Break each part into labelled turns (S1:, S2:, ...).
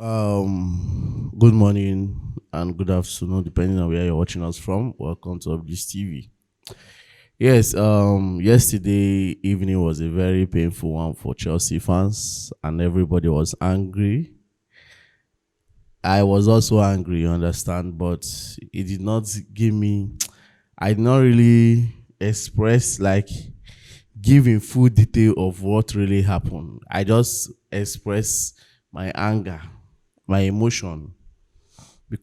S1: Good morning and good afternoon, depending on where you're watching us from. Welcome to Uplis TV. Yes, yesterday evening was a very painful one for Chelsea fans, and everybody was angry. I was also angry, you understand, but it did not give me. I did not really express give in full detail of what really happened. I just express my anger, my emotion, be-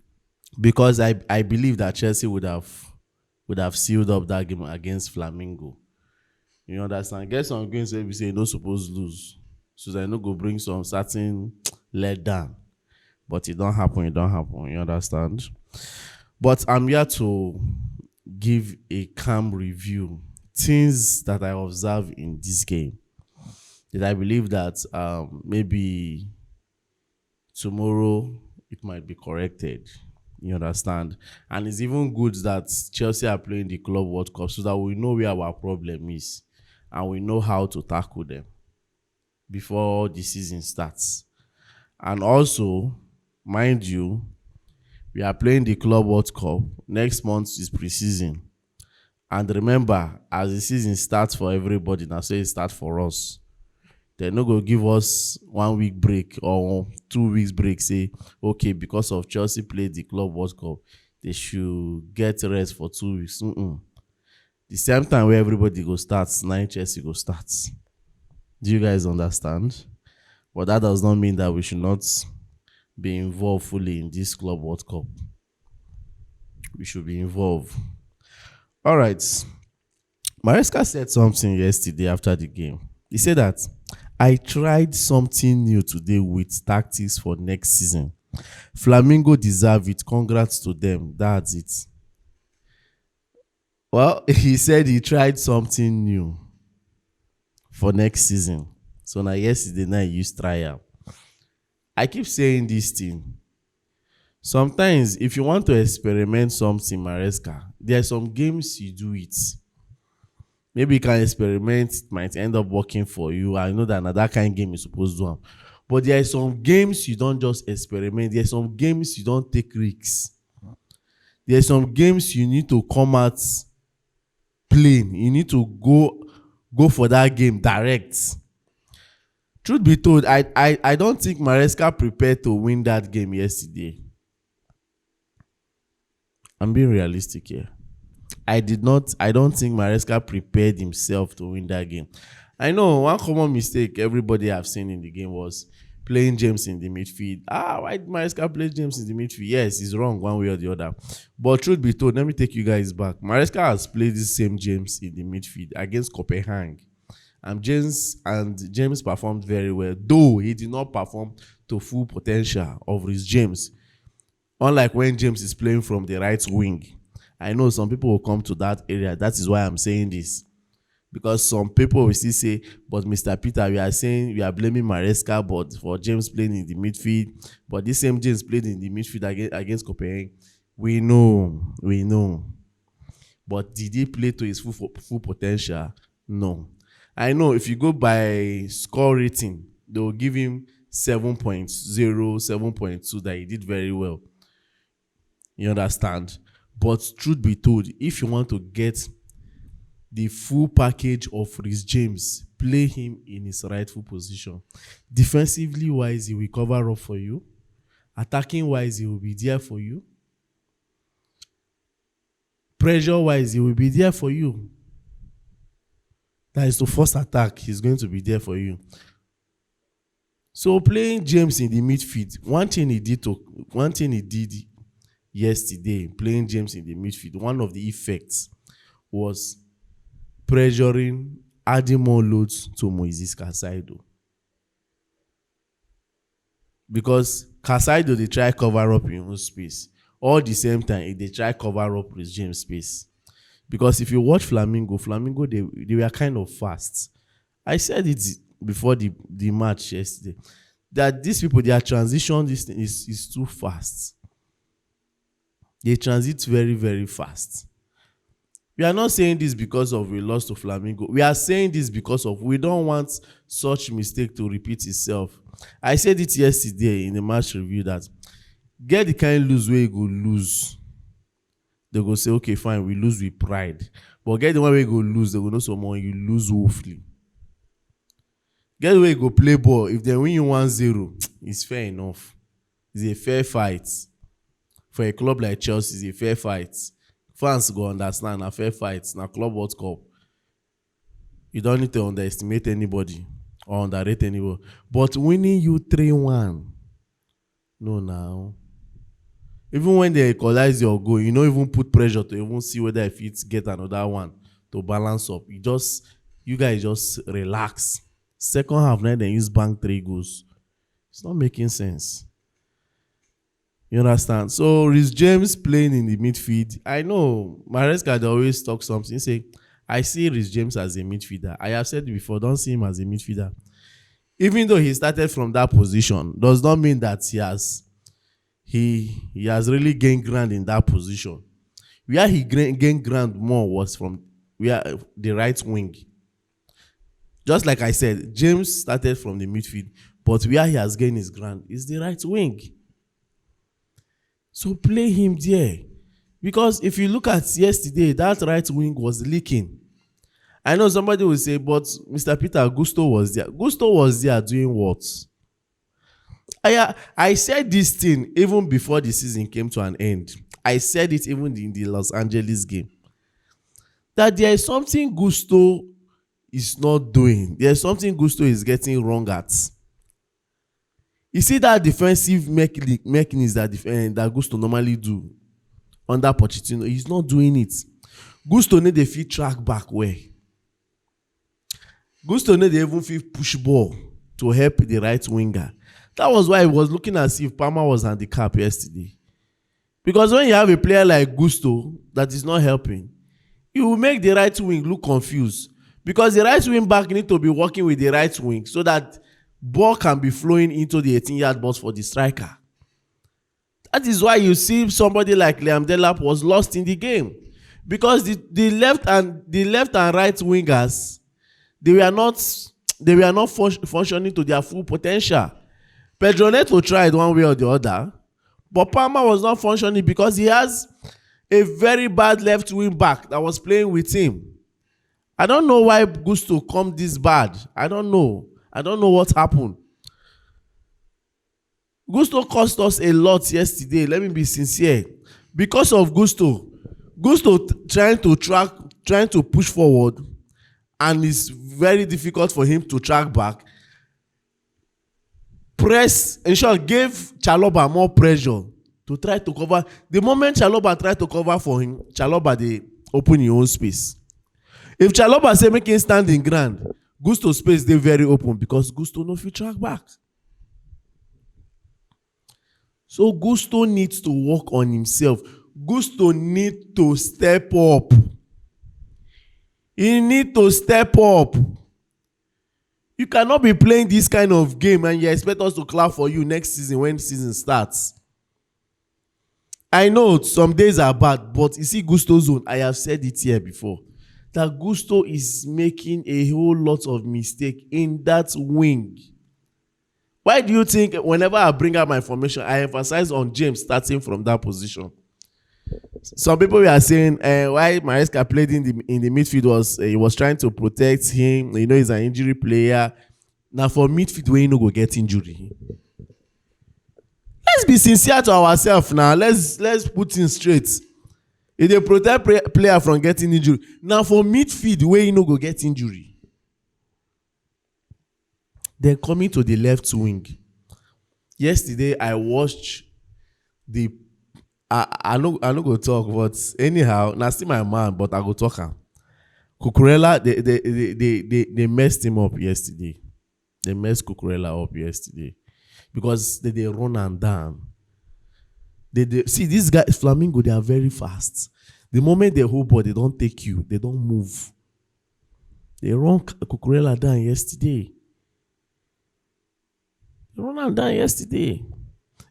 S1: because I believe that Chelsea would have sealed up that game against Flamingo. You understand? Get some games where we say you no suppose lose, so that no go bring some certain let down. But it don't happen. It don't happen. You understand? But I'm here to give a calm review. Things that I observe in this game. That I believe that maybe tomorrow it might be corrected. You understand? And it's even good that Chelsea are playing the Club World Cup so that we know where our problem is and we know how to tackle them before the season starts. And also, mind you, we are playing the Club World Cup. Next month is preseason. And remember, as the season starts for everybody, now so it starts for us. They're not going to give us 1 week break or 2 weeks break. Say, okay, because of Chelsea played the Club World Cup, they should get rest for 2 weeks. The same time where everybody go starts, 9 Chelsea go starts. Do you guys understand? But that does not mean that we should not be involved fully in this Club World Cup. We should be involved. All right. Maresca said something yesterday after the game. He said that I tried something new today with tactics for next season. Flamingo deserve it. Congrats to them. That's it. Well, he said he tried something new for next season. So now yesterday night you trial. I keep saying this thing. Sometimes if you want to experiment something, Maresca, there are some games you do it. Maybe you can experiment, it might end up working for you. I know that another kind of game you're supposed to do. But there are some games you don't just experiment. There are some games you don't take risks. There are some games you need to come out plain. You need to go for that game direct. Truth be told, I don't think Maresca prepared to win that game yesterday. I'm being realistic here. I don't think Maresca prepared himself to win that game. I know one common mistake everybody have seen in the game was playing James in the midfield. Why did Maresca play James in the midfield? Yes, it's wrong one way or the other. But truth be told, let me take you guys back. Maresca has played the same James in the midfield against Copenhagen. And James performed very well, though he did not perform to full potential of his James. Unlike when James is playing from the right wing. I know some people will come to that area. That is why I'm saying this. Because some people will still say, but Mr. Peter, we are blaming Maresca but for James playing in the midfield. But this same James played in the midfield against Copenhagen. We know. But did he play to his full potential? No. I know if you go by score rating, they will give him 7.0, 7.2 that he did very well. You understand? But truth be told, if you want to get the full package of Rhys James, play him in his rightful position. Defensively wise, he will cover up for you. Attacking wise, he will be there for you. Pressure wise, he will be there for you. That is the first attack. He's going to be there for you. So playing James in the midfield, one thing he did yesterday, playing James in the midfield, one of the effects was pressuring, adding more loads to Moises Caicedo. Because Caicedo, they try cover up in own space. All the same time, they try cover up with James' space. Because if you watch Flamingo, they were kind of fast. I said it before the match yesterday, that these people, their transition, this thing is too fast. They transit very, very fast. We are not saying this because of we lost to Flamingo. We are saying this because of we don't want such mistake to repeat itself. I said it yesterday in the match review that get the kind lose where you go lose. They go say, okay, fine, we lose with pride. But get the one where you go lose, they go know someone you lose woefully. Get the way you go play ball. If they win you 1-0, it's fair enough. It's a fair fight. For a club like Chelsea, it's a fair fight. Fans go understand a fair fight. Now Club World Cup. You don't need to underestimate anybody or underrate anybody. But winning you 3-1, no now. Even when they equalize your goal, you don't even put pressure to even see whether if it's get another one to balance up. You guys just relax. Second half, now they use bank 3 goals. It's not making sense. You understand? So Reece James playing in the midfield. I know Maresca always talk something. He say, I see Reece James as a midfielder. I have said before, don't see him as a midfielder. Even though he started from that position, does not mean that he has really gained ground in that position. Where he gained ground more was from the right wing. Just like I said, James started from the midfield, but where he has gained his ground is the right wing. So play him there. Because if you look at yesterday, that right wing was leaking. I know somebody will say, but Mr. Peter, Gusto was there. Gusto was there doing what? I said this thing even before the season came to an end. I said it even in the Los Angeles game. That there is something Gusto is not doing. There is something Gusto is getting wrong at. You see that defensive mechanism that Gusto normally do under Pochettino, he's not doing it. Gusto need a fit track back where. Gusto need even fit push ball to help the right winger. That was why I was looking as if Palmer was handicapped yesterday. Because when you have a player like Gusto that is not helping, you will make the right wing look confused. Because the right wing back need to be working with the right wing so that ball can be flowing into the 18-yard box for the striker. That is why you see somebody like Liam Delap was lost in the game. Because the left and right wingers, they were not functioning to their full potential. Pedro Neto tried one way or the other, but Palmer was not functioning because he has a very bad left wing back that was playing with him. I don't know why Gusto come this bad. I don't know what happened. Gusto cost us a lot yesterday. Let me be sincere. Because of Gusto trying to push forward, and it's very difficult for him to track back. In short, gave Chalobah more pressure to try to cover. The moment Chalobah tried to cover for him, Chalobah they open his own space. If Chalobah say make him stand in ground, Gusto space they very open because Gusto no fit track back. So Gusto needs to work on himself. Gusto needs to step up. He needs to step up. You cannot be playing this kind of game and you expect us to clap for you next season when the season starts. I know some days are bad, but you see Gusto's zone, I have said it here before, that Gusto is making a whole lot of mistake in that wing. Why do you think whenever I bring up my formation, I emphasize on James starting from that position? Some people were saying why Maresca played in the midfield was he was trying to protect him. You know, he's an injury player. Now for midfield, where you no go get injury. Let's be sincere to ourselves now. Let's put in straight. If they protect player from getting injury, now for midfield, where you no go get injury. Then coming to the left wing. Yesterday I watched the. I no go talk, but anyhow, now still my man, but I go talk him. Cucurella, they messed him up yesterday. They messed Cucurella up yesterday because they run and down. See these guys, Flamingo, they are very fast. The moment they hold ball, they don't take you, they don't move. They run Cucurella down yesterday. They run him down yesterday.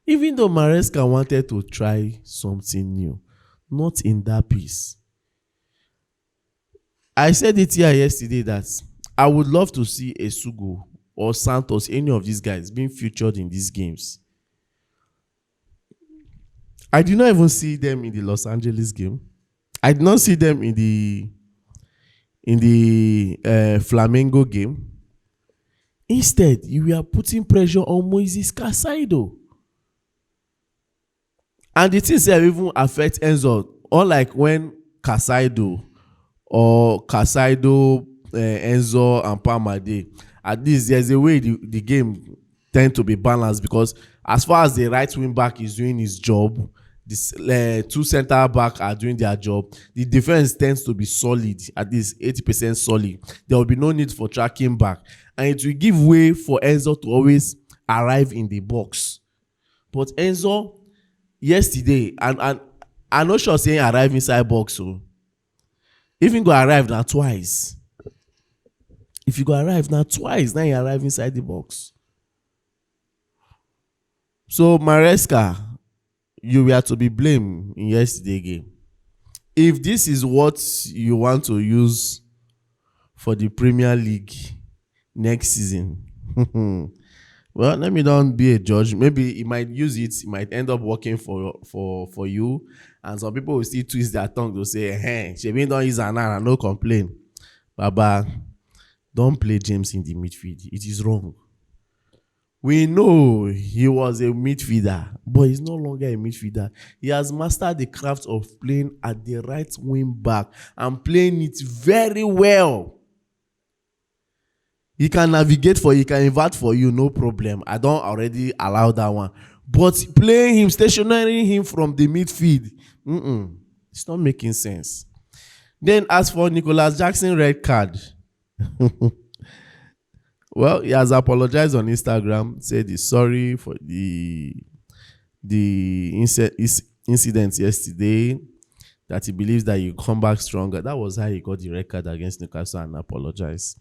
S1: Even though Maresca wanted to try something new, not in that piece. I said it here yesterday that I would love to see a Sugo or Santos, any of these guys being featured in these games. I did not even see them in the Los Angeles game. I did not see them in the Flamengo game. Instead, you were putting pressure on Moises Caicedo. And the things that even affect Enzo, unlike when Caicedo Enzo and Palmade, at least there's a way the game tend to be balanced, because as far as the right wing back is doing his job, this two center back are doing their job, the defense tends to be solid, at least 80% solid. There will be no need for tracking back, and it will give way for Enzo to always arrive in the box. But Enzo yesterday, and I'm not sure saying arrive inside box, so even go arrive now twice. If you go arrive now twice, now you arrive inside the box. So Maresca, you were to be blamed in yesterday's game. If this is what you want to use for the Premier League next season, well, let me not be a judge. Maybe he might use it. It might end up working for you. And some people will still twist their tongue to say, hey, Shebi don't use Anana, no complain. Baba, don't play James in the midfield. It is wrong. We know he was a midfielder, but he's no longer a midfielder. He has mastered the craft of playing at the right wing back and playing it very well. He can navigate for you, he can invert for you, no problem. I don't already allow that one. But playing him, stationary him from the midfield, it's not making sense. Then as for Nicholas Jackson red card, well, he has apologized on Instagram, said he's sorry for the incident yesterday, that he believes that you come back stronger. That was how he got the red card against Newcastle and apologized.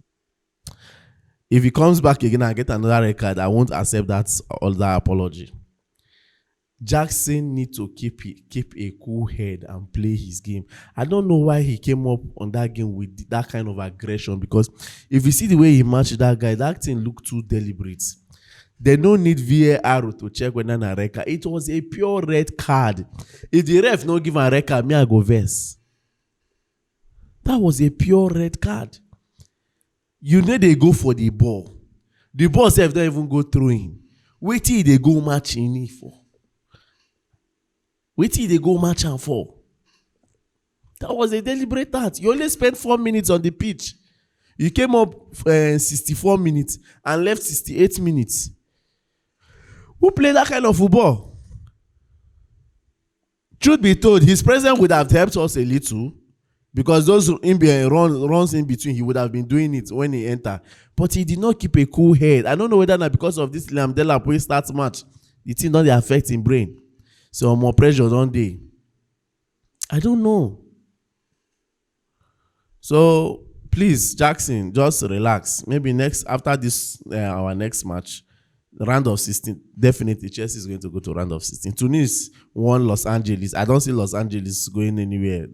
S1: If he comes back again and get another red card, I won't accept that apology. Jackson needs to keep a cool head and play his game. I don't know why he came up on that game with that kind of aggression, because if you see the way he matched that guy, that thing looked too deliberate. They don't need VAR to check whether a red card. It was a pure red card. If the ref no give a red card, me I go verse. That was a pure red card. You know they go for the ball. The ball self don't even go through him. Wait till they go match in it for. Wait till they go match and for. That was a deliberate act. You only spent 4 minutes on the pitch. You came up 64 minutes and left 68 minutes. Who played that kind of football? Truth be told, his presence would have helped us a little, because those runs in between, he would have been doing it when he entered. But he did not keep a cool head. I don't know whether not because of this Liam Delap when starts match, the thing don't affect his brain. So more pressure on day. I don't know. So please, Jackson, just relax. Maybe after this our next match, round of 16, definitely Chelsea is going to go to round of 16. Tunis won Los Angeles. I don't see Los Angeles going anywhere.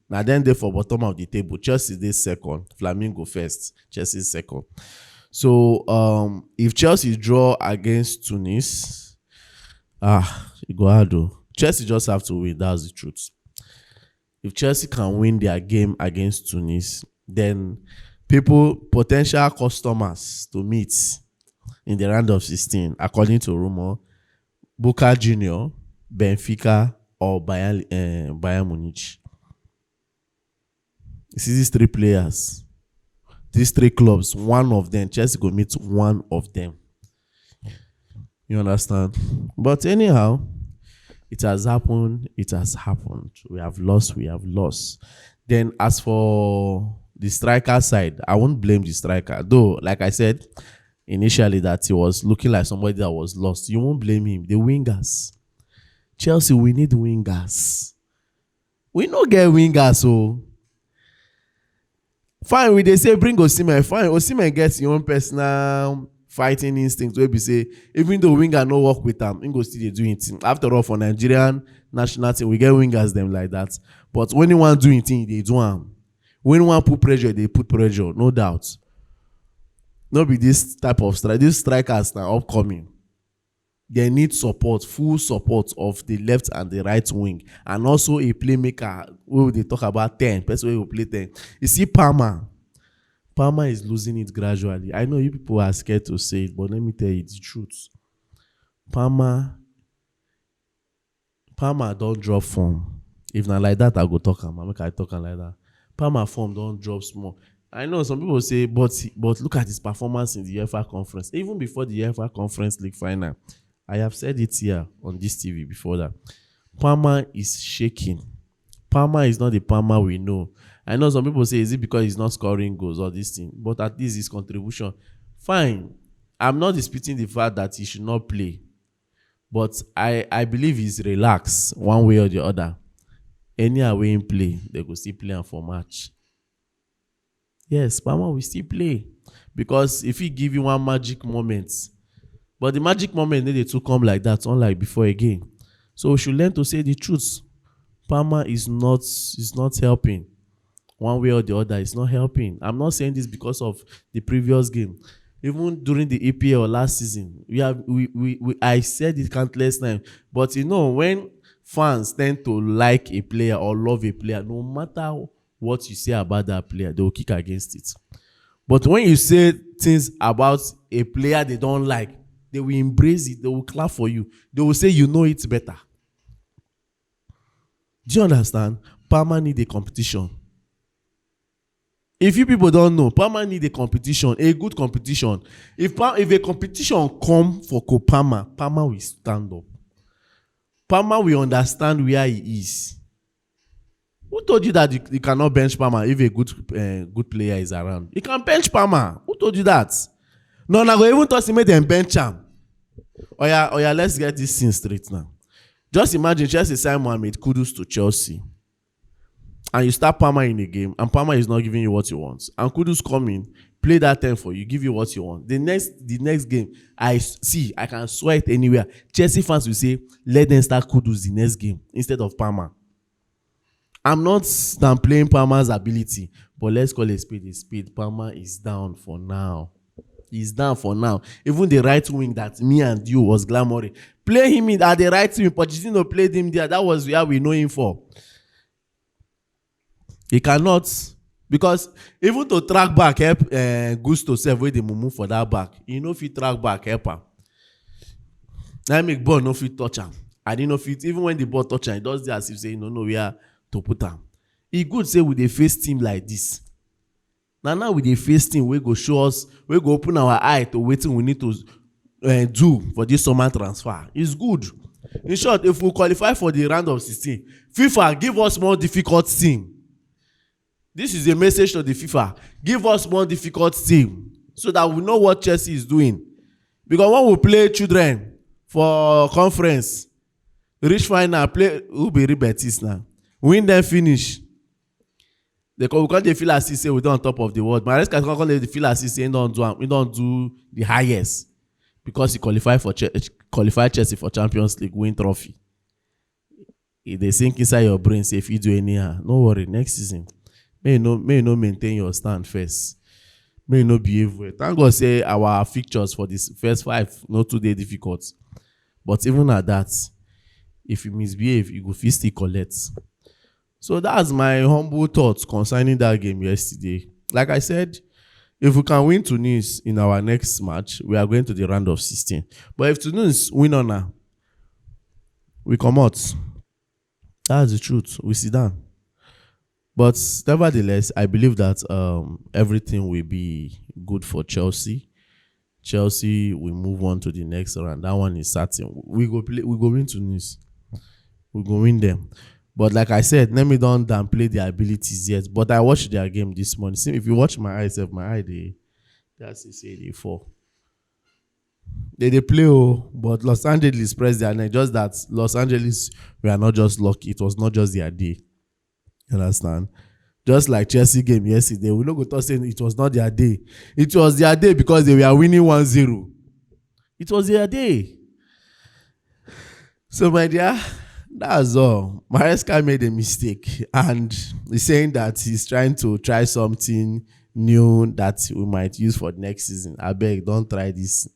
S1: Now then they for bottom of the table. Chelsea is second. Flamingo first. Chelsea second. So if Chelsea draw against Tunis, you go hard though. Chelsea just have to win. That's the truth. If Chelsea can win their game against Tunis, then potential customers to meet in the round of 16, according to rumor, Boca Junior, Benfica, or Bayern Munich. See these three players, these three clubs, one of them, Chelsea go meet one of them. You understand? But anyhow, it has happened. It has happened. We have lost. Then as for the striker side, I won't blame the striker. Though, like I said initially, that he was looking like somebody that was lost. You won't blame him. The wingers. Chelsea, we need wingers. We no get wingers, so fine, we they say bring Osimhen. Fine, Osimhen gets your own personal fighting instinct. Where we say, even though winger no work with them, he go still they do it. After all, for Nigerian national team, we get wingers them like that. But when you want to do it, they do them. When you want to put pressure, they put pressure, no doubt. No be this type of strike. These strikers now upcoming. They need support, full support of the left and the right wing, and also a playmaker. We they talk about 10 person who will play 10. You see, Palmer. Palmer is losing it gradually. I know you people are scared to say it, but let me tell you the truth. Palmer, Palmer don't drop form. If not like that, I go talk am. I make I talk am like that. Palmer form don't drop small. I know some people say, but look at his performance in the UEFA conference. Even before the UEFA Conference League final, I have said it here on this TV before that. Palmer is shaking. Palmer is not the Palmer we know. I know some people say, is it because he's not scoring goals or this thing? But at least his contribution. Fine. I'm not disputing the fact that he should not play. But I believe he's relaxed one way or the other. Any away in play, they could still play for match. Yes, Palmer will still play. Because if he give you one magic moment, but the magic moment needed to come like that, unlike before again. So we should learn to say the truth. Palmer is not helping. One way or the other, it's not helping. I'm not saying this because of the previous game. Even during the EPL last season, I said it countless times. But you know, when fans tend to like a player or love a player, no matter what you say about that player, they will kick against it. But when you say things about a player they don't like, they will embrace it. They will clap for you. They will say you know it better. Do you understand? Palmer need a competition. If you people don't know, Palmer need a competition, a good competition. If a competition come for Palmer, Palmer will stand up. Palmer will understand where he is. Who told you that you cannot bench Palmer if a good player is around? You can bench Palmer. Who told you that? No, I go even toss him make them bench him. Oh yeah, let's get this thing straight now. Just imagine Chelsea sign Mohamed Kudus to Chelsea. And you start Palmer in a game, and Palmer is not giving you what you want. And Kudus come in, play that 10 for you, give you what you want. The next game, I can swear it anywhere. Chelsea fans will say, let them start Kudus the next game instead of Palmer. I'm not downplaying Palmer's ability, but let's call a spade a spade. Palmer is down for now. He's down for now. Even the right wing that me and you was glamouring. Play him in at the right wing, but Pochettino played him there. That was where we know him for. He cannot, because even to track back help Gusto self wey dey mumu for that back. He no fit track back help am. Now make ball no fit touch am. I didn't know fit even when the ball touch am, he does this as if say no where to put am. E good say we dey face team like this. Now we dey face team wey go show us, wey go open our eye to wetin we need to do for this summer transfer. It's good. In short, if we qualify for the round of 16, FIFA give us more difficult team. This is a message to the FIFA. Give us more difficult team so that we know what Chelsea is doing. Because when we play children for conference, reach final, play who be Betis now. Win them finish. Because they feel as if say we don't on top of the world. Maresca can't feel as if say we don't do the highest. Because he qualified Chelsea for Champions League win trophy. If they sink inside your brain, say if you do anyhow, no worry, next season. May you no maintain your stand first. May you no behave well. Thank God say our fixtures for this first 5 not too difficult. But even at that, if you misbehave, you go still collect. So that's my humble thoughts concerning that game yesterday. Like I said, if we can win Tunis in our next match, we are going to the round of 16. But if Tunis win on her, we come out. That's the truth. We sit down. But nevertheless, I believe that everything will be good for Chelsea. Chelsea will move on to the next round. That one is certain. We go win Tunis. We go win them. But like I said, let me don't downplay their abilities yet. But I watched their game this morning. See, if you watch my eyes, they fall. They play, but Los Angeles pressed their neck. Just that Los Angeles were not just lucky. It was not just their day. You understand? Just like Chelsea game yesterday, we no go talk saying it was not their day. It was their day because they were winning 1-0. It was their day. So my dear, that's all. Maresca made a mistake and he's saying that he's trying to try something new that we might use for next season. I beg, don't try this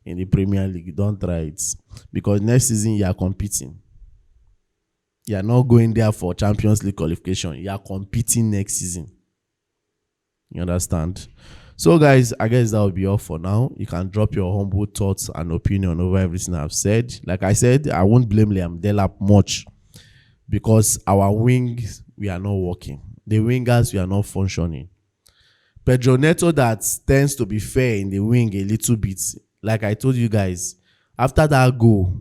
S1: in the Premier League. Don't try it, because next season you are competing. You are not going there for Champions League qualification. You are competing next season. You understand? So, guys, I guess that will be all for now. You can drop your humble thoughts and opinion over everything I've said. Like I said, I won't blame Liam Delap much, because our wings, we are not working. The wingers, we are not functioning. Pedro Neto, that tends to be fair in the wing a little bit. Like I told you guys, after that goal,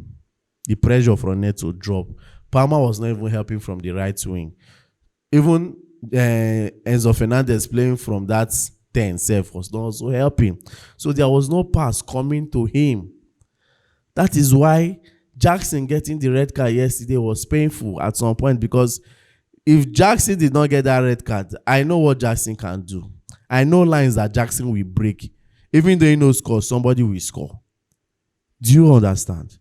S1: the pressure from Neto dropped. Palmer was not even helping from the right wing. Even Enzo Fernandez playing from that 10 self was not also helping. So there was no pass coming to him. That is why Jackson getting the red card yesterday was painful at some point, because if Jackson did not get that red card, I know what Jackson can do. I know lines that Jackson will break. Even though he knows score, somebody will score. Do you understand?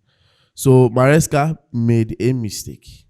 S1: So Maresca made a mistake.